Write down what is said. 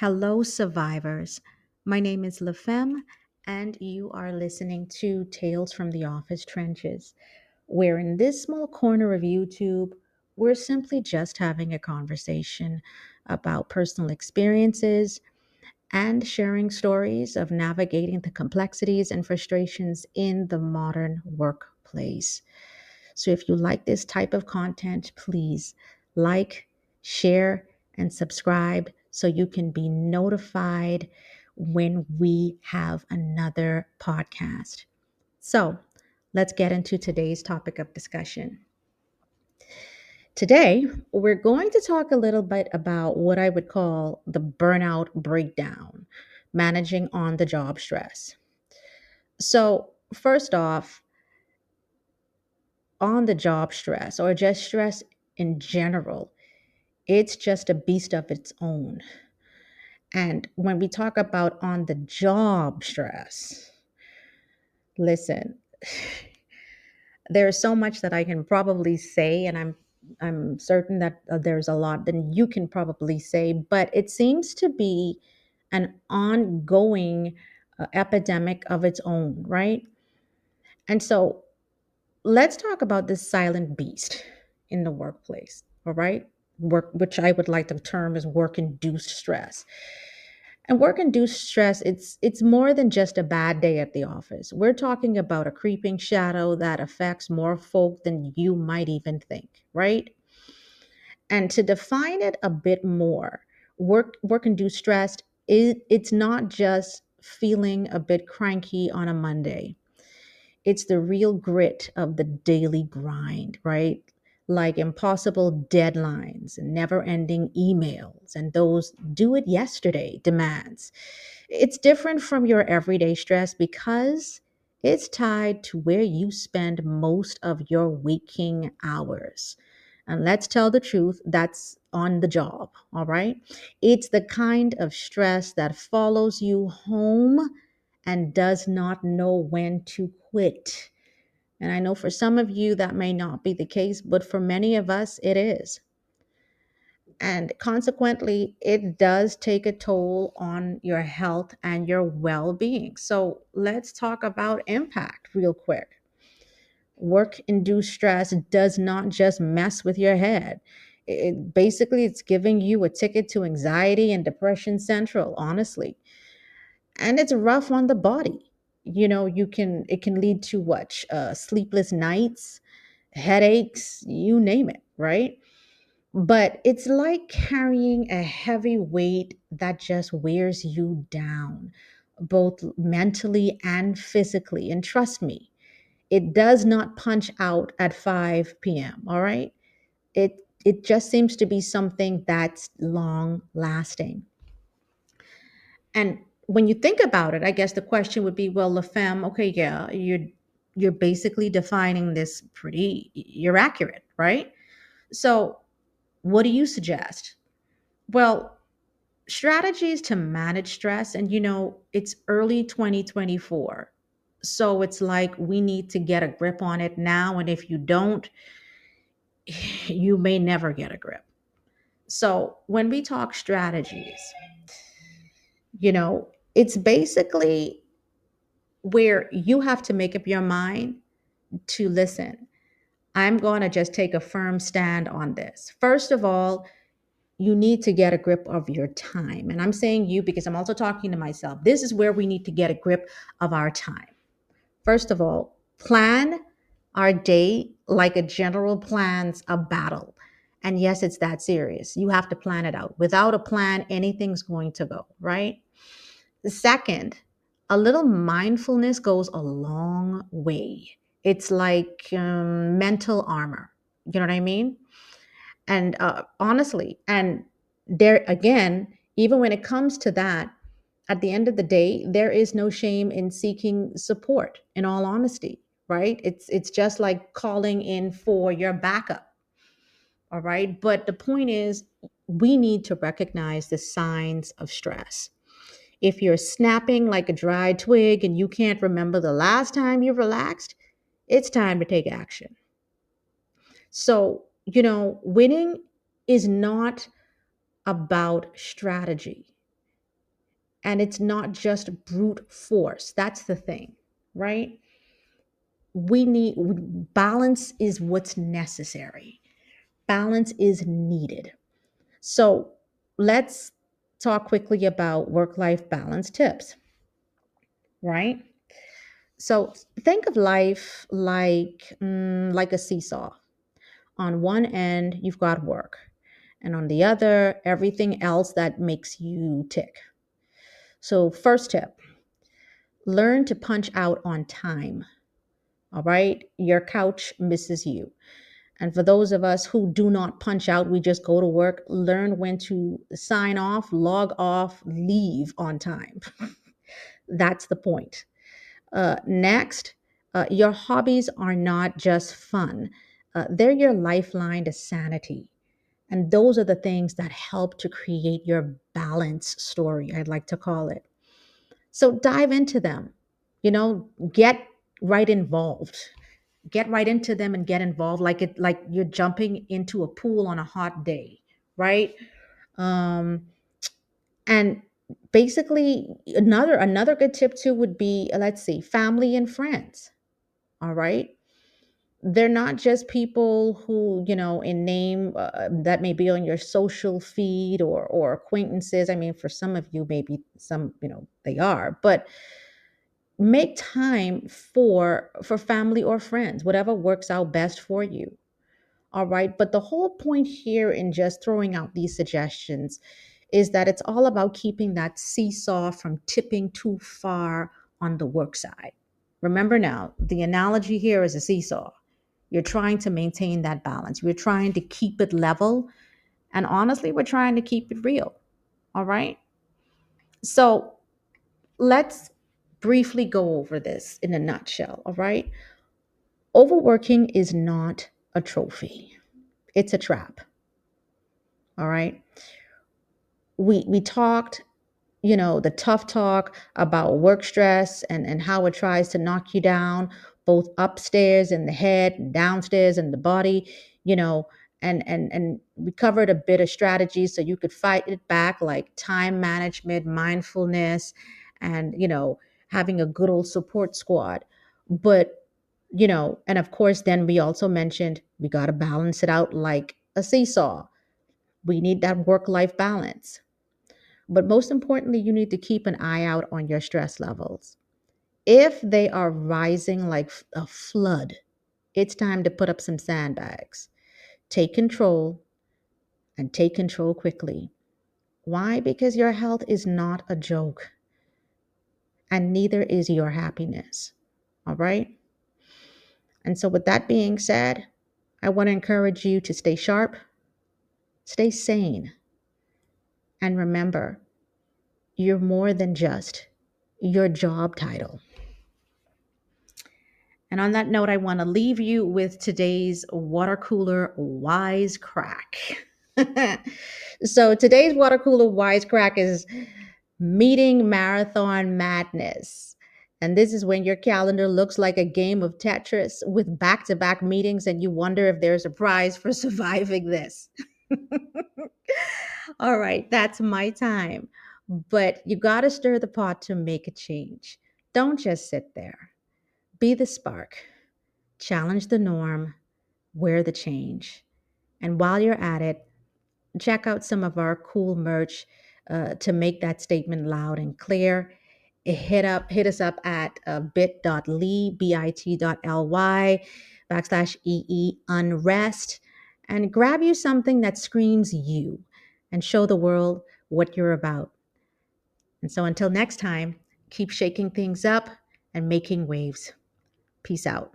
Hello, survivors. My name is LaFemme, and you are listening to Tales from the Office Trenches, where in this small corner of YouTube, we're simply just having a conversation about personal experiences and sharing stories of navigating the complexities and frustrations in the modern workplace. So if you like this type of content, please like, share, and subscribe so you can be notified when we have another podcast. So let's get into today's topic of discussion. Today, we're going to talk a little bit about what I would call the burnout breakdown, managing on the job stress. So, first off, on the job stress or just stress in general, it's just a beast of its own. And when we talk about on the job stress, listen, there's so much that I can probably say, and I'm certain that there's a lot that you can probably say, but it seems to be an ongoing epidemic of its own, right? And so let's talk about this silent beast in the workplace, all right? Work, which I would like to term as work-induced stress. And work-induced stress, it's more than just a bad day at the office. We're talking about a creeping shadow that affects more folk than you might even think, right? And to define it a bit more, work-induced stress, it's not just feeling a bit cranky on a Monday. It's the real grit of the daily grind, right? Like impossible deadlines and never ending emails and those do it yesterday demands. It's different from your everyday stress because it's tied to where you spend most of your waking hours. And let's tell the truth, that's on the job, all right? It's the kind of stress that follows you home and does not know when to quit. And I know for some of you that may not be the case, but for many of us, it is. And consequently, it does take a toll on your health and your well being. So let's talk about impact real quick. Work induced stress does not just mess with your head. It basically it's giving you a ticket to anxiety and depression central, honestly. And it's rough on the body. You can it can lead to what? Sleepless nights, headaches, you name it, right? But it's like carrying a heavy weight that just wears you down, both mentally and physically. And trust me, it does not punch out at 5 p.m. All right. It just seems to be something that's long lasting. And when you think about it, I guess the question would be, well, La Femme, okay, yeah, you're basically defining this pretty, you're accurate, right? So what do you suggest? Well, strategies to manage stress, and it's early 2024. So it's like we need to get a grip on it now. And if you don't, you may never get a grip. So when we talk strategies, it's basically where you have to make up your mind to listen. I'm going to just take a firm stand on this. First of all, you need to get a grip of your time. And I'm saying you because I'm also talking to myself. This is where we need to get a grip of our time. First of all, plan our day like a general plans a battle. And yes, it's that serious. You have to plan it out. Without a plan, anything's going to go, right? The second, a little mindfulness goes a long way. It's like mental armor. You know what I mean? And honestly, and there again, even when it comes to that, at the end of the day, there is no shame in seeking support, in all honesty, right? It's just like calling in for your backup. All right. But the point is, we need to recognize the signs of stress. If you're snapping like a dry twig and you can't remember the last time you relaxed, it's time to take action. So, winning is not about strategy. And it's not just brute force. That's the thing, right? We need balance is what's necessary. Balance is needed. So let's talk quickly about work-life balance tips, right? So think of life like a seesaw. On one end, you've got work, and on the other, everything else that makes you tick. So, first tip, learn to punch out on time. All right. Your couch misses you. And for those of us who do not punch out, we just go to work, learn when to sign off, log off, leave on time. That's the point. Next, your hobbies are not just fun, they're your lifeline to sanity. And those are the things that help to create your balance story, I'd like to call it. So dive into them, get right involved. Get right into them and get involved like you're jumping into a pool on a hot day, right? Um, and basically another good tip too would be, let's see, family and friends. All right, they're not just people who, in name, that may be on your social feed or acquaintances. I mean, for some of you, maybe some, they are, but make time for family or friends, whatever works out best for you. All right, but the whole point here in just throwing out these suggestions is that it's all about keeping that seesaw from tipping too far on the work side. Remember now, the analogy here is a seesaw. You're trying to maintain that balance. We're trying to keep it level. And honestly, we're trying to keep it real. All right. So let's briefly go over this in a nutshell. All right. Overworking is not a trophy, it's a trap. All right. We talked, the tough talk about work stress and how it tries to knock you down, both upstairs in the head and downstairs in the body, you know, and we covered a bit of strategies so you could fight it back, like time management, mindfulness, and having a good old support squad. But and of course, then we also mentioned we got to balance it out like a seesaw. We need that work life balance. But most importantly, you need to keep an eye out on your stress levels. If they are rising like a flood, it's time to put up some sandbags. Take control and take control quickly. Why? Because your health is not a joke, and neither is your happiness. All right? And so, with that being said, I want to encourage you to stay sharp, stay sane, and remember, you're more than just your job title. And on that note, I want to leave you with today's water cooler wisecrack. So today's water cooler wisecrack is meeting marathon madness. And this is when your calendar looks like a game of Tetris with back-to-back meetings and you wonder if there's a prize for surviving this. All right, that's my time. But you got to stir the pot to make a change. Don't just sit there. Be the spark. Challenge the norm, wear the change. And while you're at it, check out some of our cool merch to make that statement loud and clear. Hit us up at bit.ly unrest and grab you something that screams you and show the world what you're about. And so until next time, keep shaking things up and making waves. Peace out.